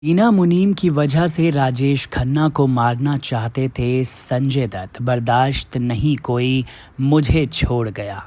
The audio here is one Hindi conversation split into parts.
टीना मुनीम की वजह से राजेश खन्ना को मारना चाहते थे संजय दत्त, बर्दाश्त नहीं कोई मुझे छोड़ गया।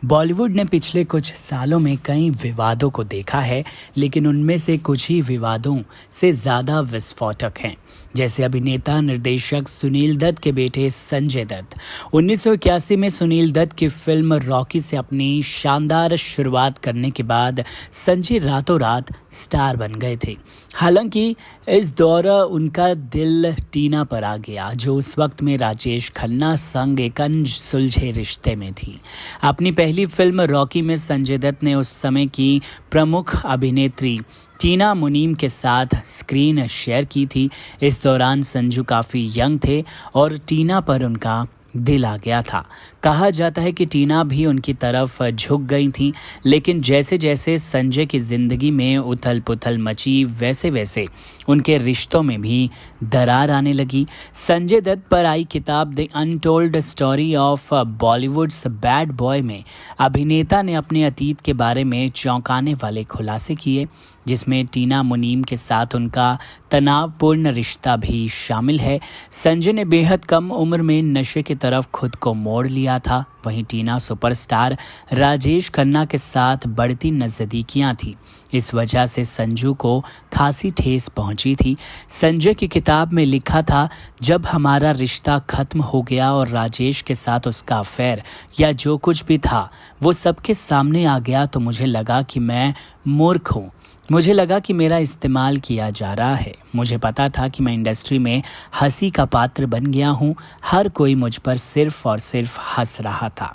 बॉलीवुड ने पिछले कुछ सालों में कई विवादों को देखा है, लेकिन उनमें से कुछ ही विवादों से ज़्यादा विस्फोटक हैं। जैसे अभिनेता निर्देशक सुनील दत्त के बेटे संजय दत्त। 1981 में सुनील दत्त की फिल्म रॉकी से अपनी शानदार शुरुआत करने के बाद संजय रातों रात स्टार बन गए थे। हालांकि इस दौर उनका दिल टीना पर आ गया, जो उस वक्त में राजेश खन्ना संग एक अनसुलझे रिश्ते में थी। अपनी पहली फिल्म रॉकी में संजय दत्त ने उस समय की प्रमुख अभिनेत्री टीना मुनीम के साथ स्क्रीन शेयर की थी। इस दौरान संजू काफ़ी यंग थे और टीना पर उनका दिल आ गया था। कहा जाता है कि टीना भी उनकी तरफ झुक गई थी, लेकिन जैसे जैसे संजय की ज़िंदगी में उथल पुथल मची, वैसे वैसे उनके रिश्तों में भी दरार आने लगी। संजय दत्त पर आई किताब the untold story of Bollywoods bad boy में अभिनेता ने अपने अतीत के बारे में चौंकाने वाले खुलासे किए, जिसमें टीना मुनीम के साथ उनका तनावपूर्ण रिश्ता भी शामिल है। संजय ने बेहद कम उम्र में नशे की तरफ खुद को मोड़ लिया था। वहीं टीना सुपरस्टार राजेश खन्ना के साथ बढ़ती नज़दीकियां थी। इस वजह से संजू को खासी ठेस पहुंची थी। संजय की किताब में लिखा था, जब हमारा रिश्ता खत्म हो गया और राजेश के साथ उसका अफेयर या जो कुछ भी था वो सबके सामने आ गया, तो मुझे लगा कि मैं मूर्ख हूँ। मुझे लगा कि मेरा इस्तेमाल किया जा रहा है। मुझे पता था कि मैं इंडस्ट्री में हंसी का पात्र बन गया हूँ। हर कोई मुझ पर सिर्फ और सिर्फ हंस रहा था।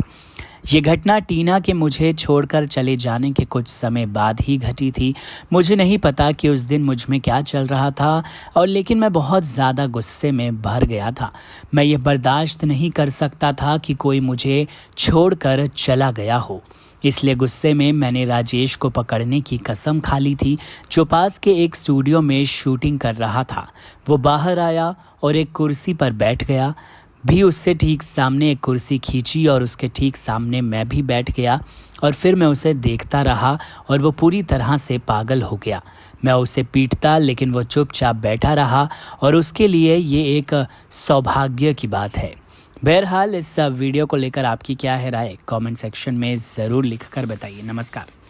ये घटना टीना के मुझे छोड़कर चले जाने के कुछ समय बाद ही घटी थी। मुझे नहीं पता कि उस दिन मुझ में क्या चल रहा था, और लेकिन मैं बहुत ज़्यादा गुस्से में भर गया था। मैं ये बर्दाश्त नहीं कर सकता था कि कोई मुझे छोड़कर चला गया हो। इसलिए गुस्से में मैंने राजेश को पकड़ने की कसम खा ली थी, जो पास के एक स्टूडियो में शूटिंग कर रहा था। वो बाहर आया और एक कुर्सी पर बैठ गया। भी उससे ठीक सामने एक कुर्सी खींची और उसके ठीक सामने मैं भी बैठ गया, और फिर मैं उसे देखता रहा और वो पूरी तरह से पागल हो गया। मैं उसे पीटता, लेकिन वो चुपचाप बैठा रहा, और उसके लिए ये एक सौभाग्य की बात है। बहरहाल इस वीडियो को लेकर आपकी क्या है राय, कमेंट सेक्शन में ज़रूर लिखकर बताइए। नमस्कार।